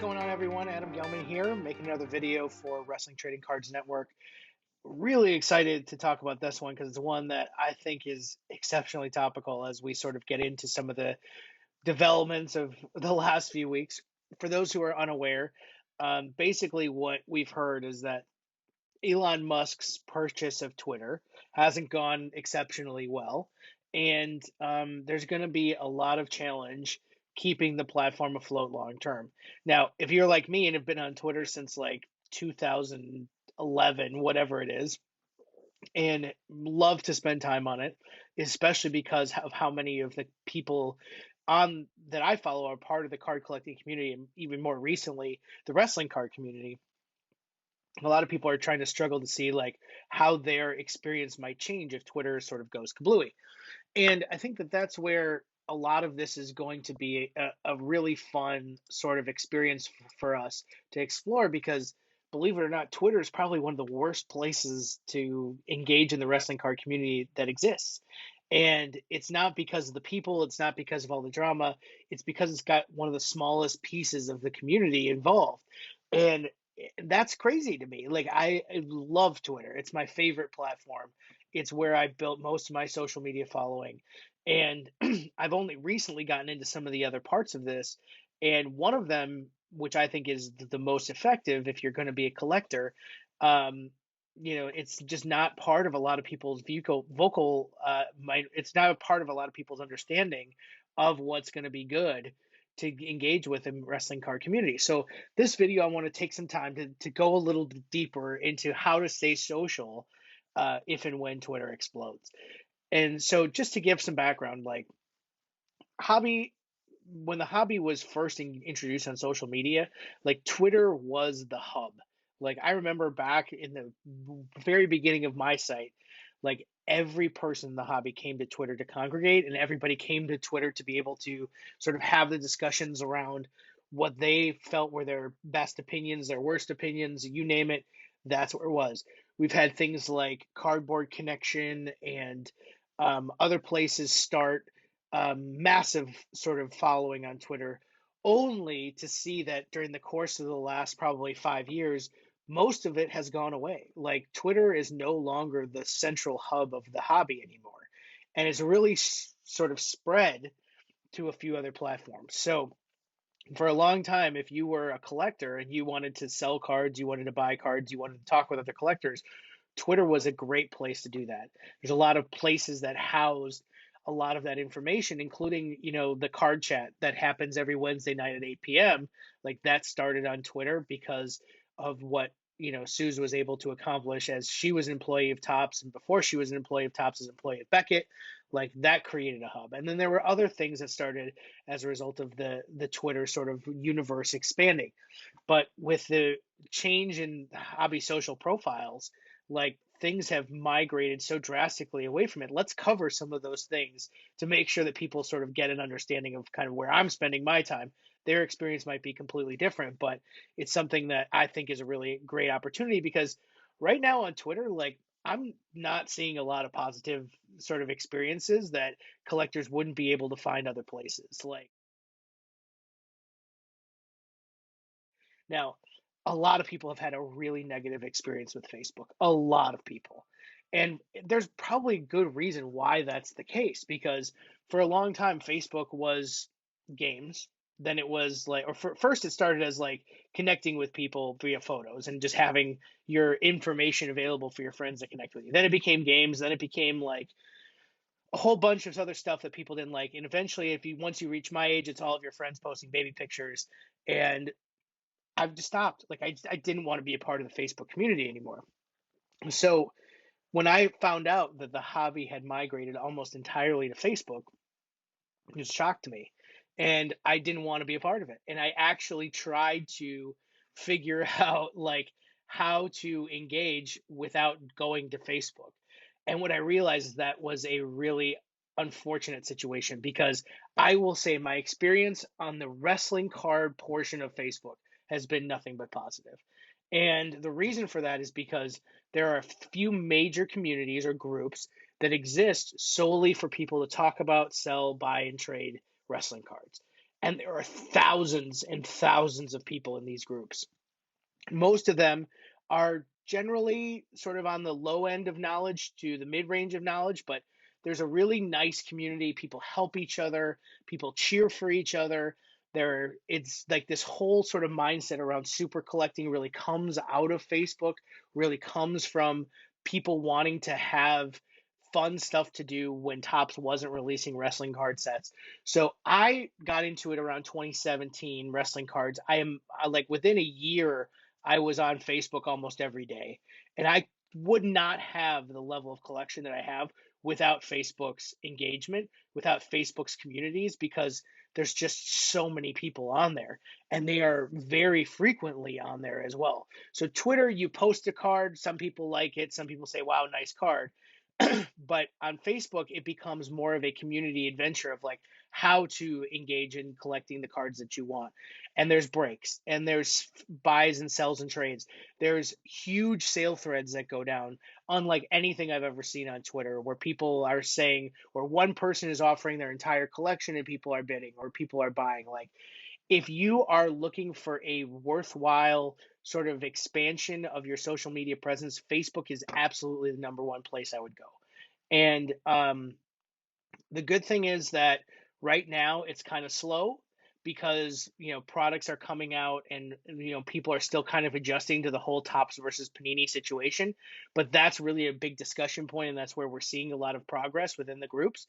going on, everyone? Adam Gelman here, making another video for Wrestling Trading Cards Network. Really excited to talk about this one because it's one that I think is exceptionally topical as we sort of get into some of the developments of the last few weeks. For those who are unaware, basically what we've heard is that Elon Musk's purchase of Twitter hasn't gone exceptionally well, and there's going to be a lot of challenge keeping the platform afloat long term. Now, if you're like me and have been on Twitter since like 2011, whatever it is, and love to spend time on it, especially because of how many of the people on that I follow are part of the card collecting community, and even more recently, the wrestling card community. A lot of people are trying to struggle to see like how their experience might change if Twitter sort of goes kablooey. And I think that that's where a lot of this is going to be a really fun sort of experience for us to explore because believe it or not, Twitter is probably one of the worst places to engage in the wrestling card community that exists. And it's not because of the people, it's not because of all the drama, it's because it's got one of the smallest pieces of the community involved. And that's crazy to me. Like I love Twitter. It's my favorite platform. It's where I built most of my social media following. And I've only recently gotten into some of the other parts of this. And one of them, which I think is the most effective if you're going to be a collector, um, it's just not part of a lot of people's it's not a part of a lot of people's understanding of what's going to be good to engage with in wrestling card community. So this video, I want to take some time to go a little bit deeper into how to stay social if and when Twitter explodes. And so just to give some background, like hobby, when the hobby was first introduced on social media, like Twitter was the hub. Like I remember back in the very beginning of my site, like every person in the hobby came to Twitter to congregate, and everybody came to Twitter to be able to sort of have the discussions around what they felt were their best opinions, their worst opinions, you name it. That's where it was. We've had things like Cardboard Connection and other places start massive sort of following on Twitter, only to see that during the course of the last probably 5 years, most of it has gone away. Like Twitter is no longer the central hub of the hobby anymore, and it's really sort of spread to a few other platforms. So for a long time, if you were a collector and you wanted to sell cards, you wanted to buy cards, you wanted to talk with other collectors, Twitter was a great place to do that. There's a lot of places that house a lot of that information, including, the card chat that happens every Wednesday night at 8 p.m. Like that started on Twitter because of what, Suze was able to accomplish as she was an employee of Topps and before she was an employee of Topps as an employee of Beckett, like that created a hub. And then there were other things that started as a result of the Twitter sort of universe expanding. But with the change in hobby social profiles, like things have migrated so drastically away from it. Let's cover some of those things to make sure that people sort of get an understanding of kind of where I'm spending my time. Their experience might be completely different, but it's something that I think is a really great opportunity because right now on Twitter, like I'm not seeing a lot of positive sort of experiences that collectors wouldn't be able to find other places. Like now, a lot of people have had a really negative experience with Facebook. A lot of people. And there's probably good reason why that's the case because for a long time, Facebook was games. Then it was like, first it started as like connecting with people via photos and just having your information available for your friends to connect with you. Then it became games. Then it became like a whole bunch of other stuff that people didn't like. And eventually, once you reach my age, it's all of your friends posting baby pictures. And I've just stopped. Like I didn't want to be a part of the Facebook community anymore. So when I found out that the hobby had migrated almost entirely to Facebook, it just shocked me. And I didn't want to be a part of it. And I actually tried to figure out like how to engage without going to Facebook. And what I realized is that was a really unfortunate situation because I will say my experience on the wrestling card portion of Facebook has been nothing but positive. And the reason for that is because there are a few major communities or groups that exist solely for people to talk about, sell, buy, and trade wrestling cards. And there are thousands and thousands of people in these groups. Most of them are generally sort of on the low end of knowledge to the mid range of knowledge, but there's a really nice community. People help each other, people cheer for each other. It's like this whole sort of mindset around super collecting really comes out of Facebook, really comes from people wanting to have fun stuff to do when Topps wasn't releasing wrestling card sets. So I got into it around 2017, wrestling cards. Like within a year, I was on Facebook almost every day. And I would not have the level of collection that I have without Facebook's engagement, without Facebook's communities, because there's just so many people on there and they are very frequently on there as well. So, Twitter, you post a card, some people like it, some people say, wow, nice card. But on Facebook, it becomes more of a community adventure of like how to engage in collecting the cards that you want. And there's breaks, and there's buys and sells and trades. There's huge sale threads that go down, unlike anything I've ever seen on Twitter, where people are saying, or one person is offering their entire collection and people are bidding or people are buying. Like, if you are looking for a worthwhile sort of expansion of your social media presence, Facebook is absolutely the number one place I would go. And the good thing is that right now it's kind of slow because products are coming out and people are still kind of adjusting to the whole Topps versus Panini situation. But that's really a big discussion point, and that's where we're seeing a lot of progress within the groups.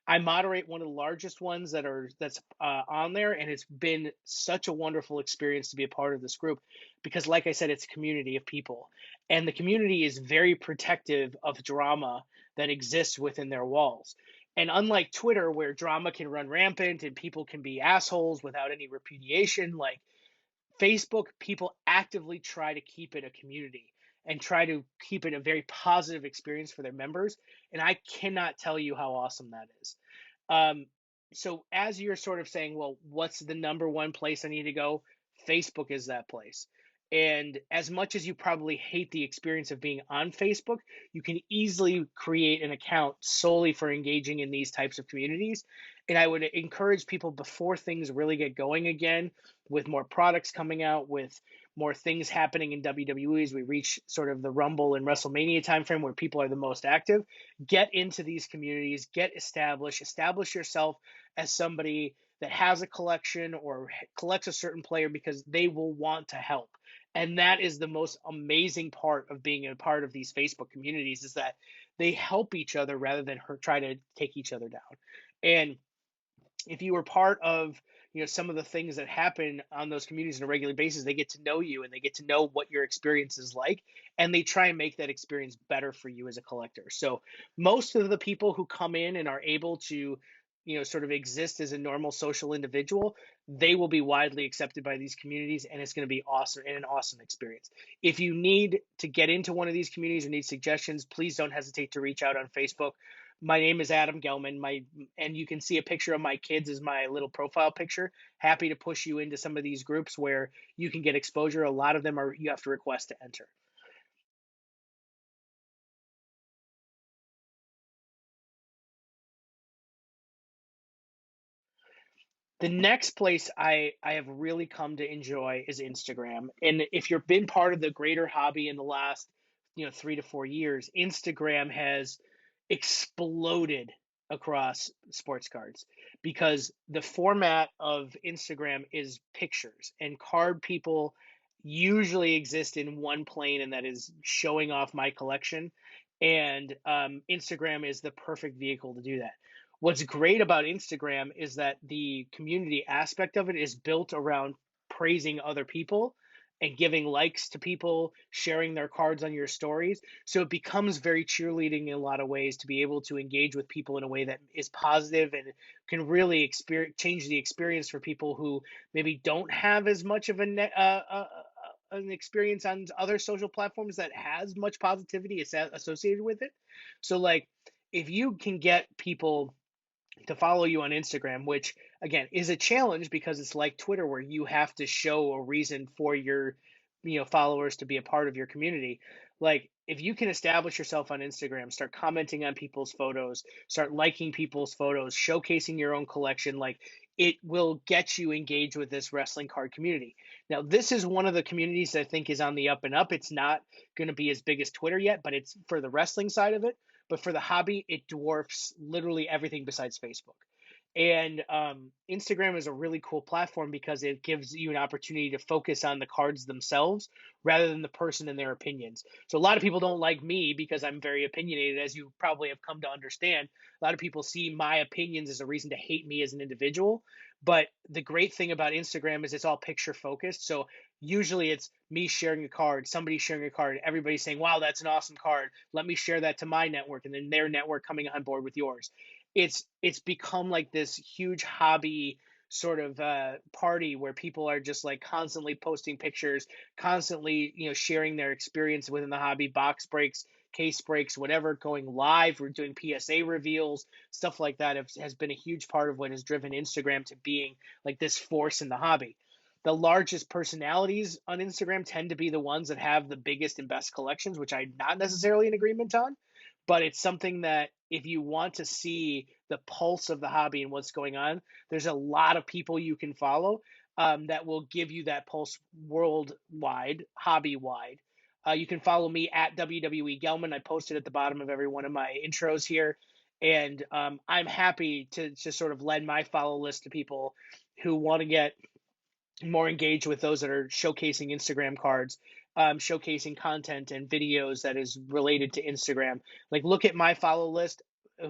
I moderate one of the largest ones that's on there, and it's been such a wonderful experience to be a part of this group because, like I said, it's a community of people, and the community is very protective of drama that exists within their walls. And unlike Twitter, where drama can run rampant and people can be assholes without any repudiation, like Facebook, people actively try to keep it a community and try to keep it a very positive experience for their members. And I cannot tell you how awesome that is. Um, so as you're sort of saying, well, what's the number one place I need to go? Facebook is that place. And as much as you probably hate the experience of being on Facebook, you can easily create an account solely for engaging in these types of communities. And I would encourage people before things really get going again, with more products coming out, with more things happening in WWE as we reach sort of the Rumble and WrestleMania timeframe where people are the most active, get into these communities, get established, establish yourself as somebody that has a collection or collects a certain player because they will want to help. And that is the most amazing part of being a part of these Facebook communities, is that they help each other rather than try to take each other down. And if you were part of some of the things that happen on those communities on a regular basis, they get to know you and they get to know what your experience is like, and they try and make that experience better for you as a collector. So most of the people who come in and are able to sort of exist as a normal social individual, they will be widely accepted by these communities, and it's going to be awesome and an awesome experience. If you need to get into one of these communities or need suggestions, please don't hesitate to reach out on Facebook. My name is Adam Gelman. And you can see a picture of my kids as my little profile picture. Happy to push you into some of these groups where you can get exposure. A lot of them are you have to request to enter. The next place I have really come to enjoy is Instagram. And if you've been part of the greater hobby in the last 3 to 4 years, Instagram has exploded across sports cards because the format of Instagram is pictures, and card people usually exist in one plane, and that is showing off my collection. And Instagram is the perfect vehicle to do that. What's great about Instagram is that the community aspect of it is built around praising other people and giving likes to people, sharing their cards on your stories. So it becomes very cheerleading in a lot of ways to be able to engage with people in a way that is positive and can really change the experience for people who maybe don't have as much of an experience on other social platforms that has much positivity associated with it. So, like, if you can get people to follow you on Instagram, which again is a challenge because it's like Twitter where you have to show a reason for your followers to be a part of your community. Like, if you can establish yourself on Instagram, start commenting on people's photos, start liking people's photos, showcasing your own collection, like, it will get you engaged with this wrestling card community. Now, this is one of the communities that I think is on the up and up. It's not going to be as big as Twitter yet, but it's for the wrestling side of it. But for the hobby, it dwarfs literally everything besides Facebook. And Instagram is a really cool platform because it gives you an opportunity to focus on the cards themselves rather than the person and their opinions. So a lot of people don't like me because I'm very opinionated, as you probably have come to understand. A lot of people see my opinions as a reason to hate me as an individual. But the great thing about Instagram is it's all picture focused. So usually it's me sharing a card, somebody sharing a card, everybody saying, wow, that's an awesome card. Let me share that to my network, and then their network coming on board with yours. It's become like this huge hobby sort of party where people are just like constantly posting pictures, constantly sharing their experience within the hobby, box breaks, case breaks, whatever, going live. We're doing PSA reveals, stuff like that has been a huge part of what has driven Instagram to being like this force in the hobby. The largest personalities on Instagram tend to be the ones that have the biggest and best collections, which I'm not necessarily in agreement on, but it's something that if you want to see the pulse of the hobby and what's going on, there's a lot of people you can follow that will give you that pulse worldwide, hobby wide. You can follow me at WWE Gelman. I posted at the bottom of every one of my intros here. And I'm happy to sort of lend my follow list to people who want to get more engaged with those that are showcasing Instagram cards, showcasing content and videos that is related to Instagram. Like, look at my follow list,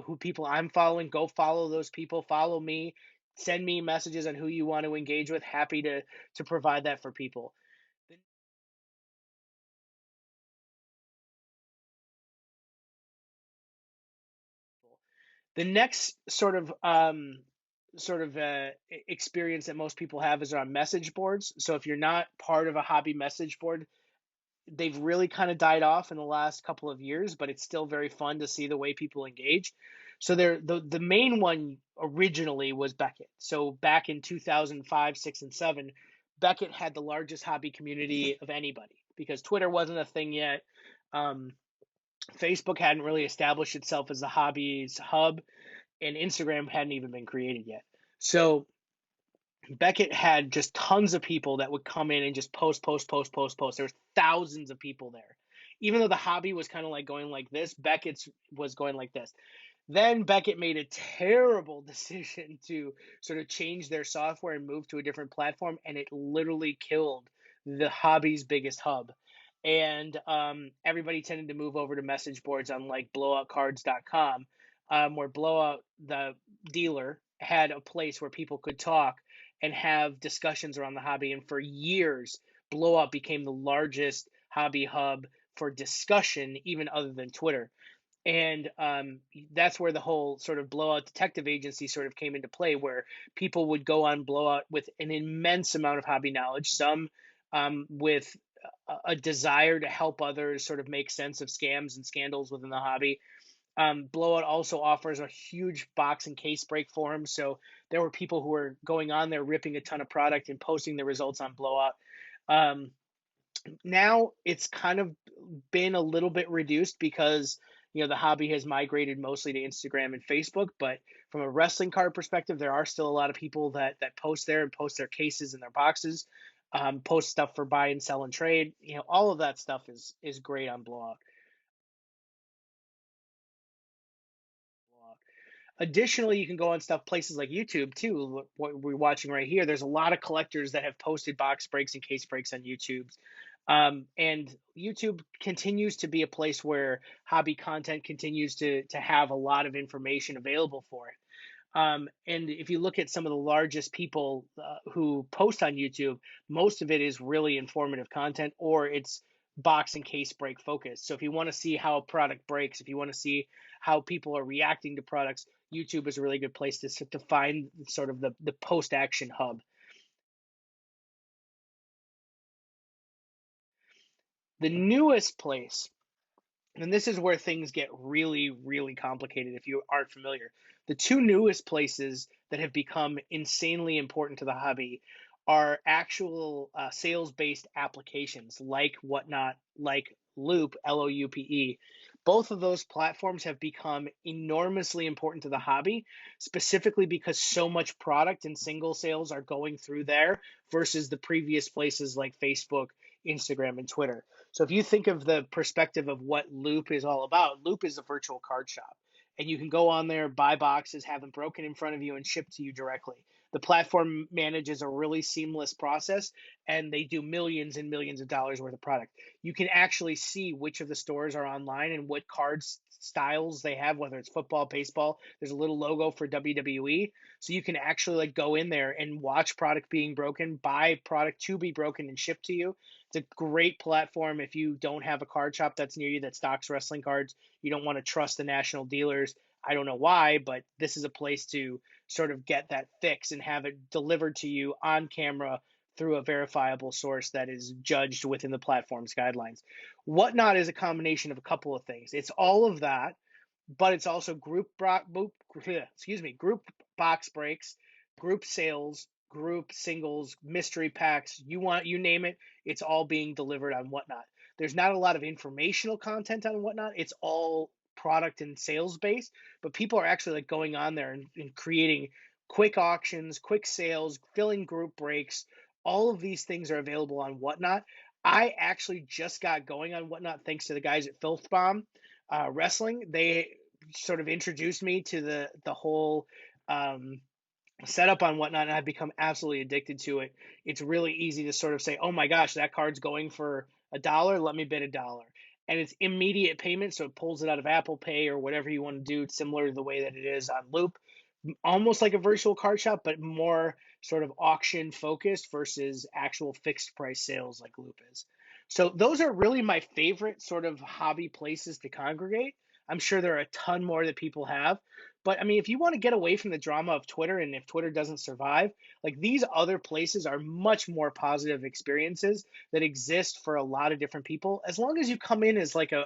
who people I'm following. Go follow those people. Follow me. Send me messages on who you want to engage with. Happy to provide that for people. The next sort of experience that most people have is on message boards. So if you're not part of a hobby message board, they've really kind of died off in the last couple of years, but it's still very fun to see the way people engage. So the main one originally was Beckett. So back in 2005, 6, and 7, Beckett had the largest hobby community of anybody because Twitter wasn't a thing yet. Um, Facebook hadn't really established itself as the hobby's hub, and Instagram hadn't even been created yet. So Beckett had just tons of people that would come in and just post, post, post, post, post. There was thousands of people there. Even though the hobby was kind of like going like this, Beckett's was going like this. Then Beckett made a terrible decision to sort of change their software and move to a different platform, and it literally killed the hobby's biggest hub. And everybody tended to move over to message boards on like blowoutcards.com, where Blowout, the dealer, had a place where people could talk and have discussions around the hobby. And for years, Blowout became the largest hobby hub for discussion, even other than Twitter. And that's where the whole sort of Blowout detective agency sort of came into play, where people would go on Blowout with an immense amount of hobby knowledge, some with a desire to help others sort of make sense of scams and scandals within the hobby. Blowout also offers a huge box and case break forum. So there were people who were going on there ripping a ton of product and posting the results on Blowout. Um, Now it's kind of been a little bit reduced because the hobby has migrated mostly to Instagram and Facebook. But from a wrestling card perspective, there are still a lot of people that post there and post their cases and their boxes, post stuff for buy and sell and trade. All of that stuff is great on Blowout. Additionally, you can go on stuff places like YouTube too. What we're watching right here, there's a lot of collectors that have posted box breaks and case breaks on YouTube. And YouTube continues to be a place where hobby content continues to have a lot of information available for it. And if you look at some of the largest people who post on YouTube, most of it is really informative content, or it's box and case break focused. So if you want to see how a product breaks, if you want to see how people are reacting to products, YouTube is a really good place to find sort of the post action hub. The newest place, and this is where things get really, really complicated if you aren't familiar. The two newest places that have become insanely important to the hobby are actual sales based applications like Whatnot, like Loop, Loupe. Both of those platforms have become enormously important to the hobby, specifically because so much product and single sales are going through there versus the previous places like Facebook, Instagram, and Twitter. So if you think of the perspective of what Loop is all about, Loop is a virtual card shop. And you can go on there, buy boxes, have them broken in front of you, and shipped to you directly. The platform manages a really seamless process, and they do millions and millions of dollars worth of product. You can actually see which of the stores are online and what cards styles they have, whether it's football, baseball. There's a little logo for WWE. So you can actually like go in there and watch product being broken, buy product to be broken and shipped to you. It's a great platform if you don't have a card shop that's near you that stocks wrestling cards. You don't want to trust the national dealers. I don't know why, but this is a place to sort of get that fix and have it delivered to you on camera through a verifiable source that is judged within the platform's guidelines. Whatnot is a combination of a couple of things. It's all of that, but it's also group box breaks, group sales, group singles, mystery packs. You name it, it's all being delivered on Whatnot. There's not a lot of informational content on Whatnot. It's all product and sales based, but people are actually like going on there and creating quick auctions, quick sales, filling group breaks. All of these things are available on Whatnot. I actually just got going on Whatnot thanks to the guys at Filth Bomb Wrestling. They sort of introduced me to the whole um, setup on Whatnot, and I've become absolutely addicted to it. It's really easy to sort of say, "Oh my gosh, that card's going for $1. Let me bid $1." And it's immediate payment, so it pulls it out of Apple Pay or whatever you want to do, similar to the way that it is on Loop, almost like a virtual card shop, but more sort of auction focused versus actual fixed price sales like Loop is. So those are really my favorite sort of hobby places to congregate. I'm sure there are a ton more that people have, but I mean, if you want to get away from the drama of Twitter and if Twitter doesn't survive, like these other places are much more positive experiences that exist for a lot of different people, as long as you come in as like a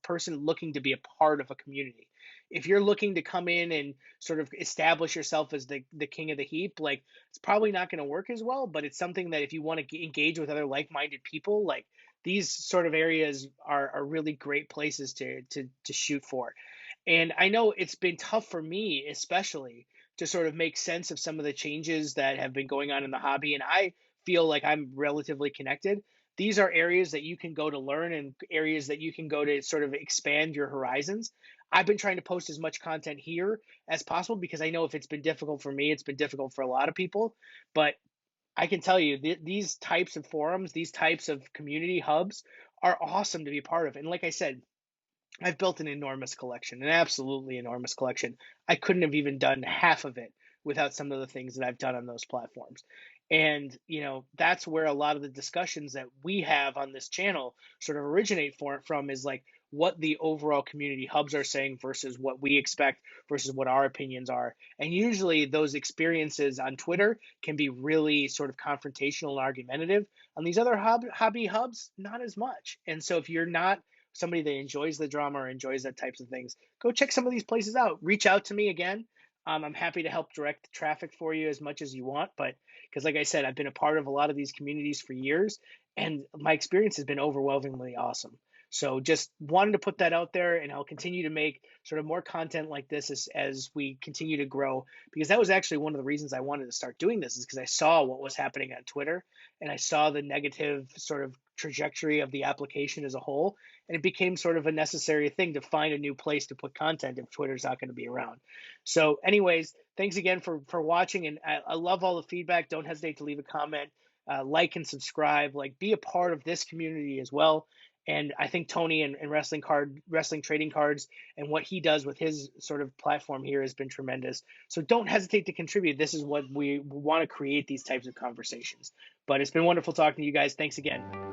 person looking to be a part of a community. If you're looking to come in and sort of establish yourself as the king of the heap, like it's probably not going to work as well, but it's something that if you want to engage with other like-minded people, like these sort of areas are really great places to shoot for. And I know it's been tough for me, especially to sort of make sense of some of the changes that have been going on in the hobby. And I feel like I'm relatively connected. These are areas that you can go to learn and areas that you can go to sort of expand your horizons. I've been trying to post as much content here as possible because I know if it's been difficult for me, it's been difficult for a lot of people. But I can tell you these types of forums, these types of community hubs are awesome to be part of. And like I said, I've built an enormous collection, an absolutely enormous collection. I couldn't have even done half of it without some of the things that I've done on those platforms. And, that's where a lot of the discussions that we have on this channel sort of originate from is like what the overall community hubs are saying versus what we expect versus what our opinions are. And usually those experiences on Twitter can be really sort of confrontational and argumentative. On these other hobby hubs, not as much. And so if you're not somebody that enjoys the drama or enjoys that types of things, go check some of these places out. Reach out to me again. I'm happy to help direct the traffic for you as much as you want, but because like I said, I've been a part of a lot of these communities for years, and my experience has been overwhelmingly awesome. So just wanted to put that out there, and I'll continue to make sort of more content like this as we continue to grow, because that was actually one of the reasons I wanted to start doing this is because I saw what was happening on Twitter, and I saw the negative sort of trajectory of the application as a whole, and it became sort of a necessary thing to find a new place to put content if Twitter's not going to be around. So, anyways, thanks again for watching, and I love all the feedback. Don't hesitate to leave a comment, like and subscribe, like be a part of this community as well. And I think Tony and wrestling trading cards and what he does with his sort of platform here has been tremendous. So don't hesitate to contribute. This is what we want to create, these types of conversations. But it's been wonderful talking to you guys. Thanks again.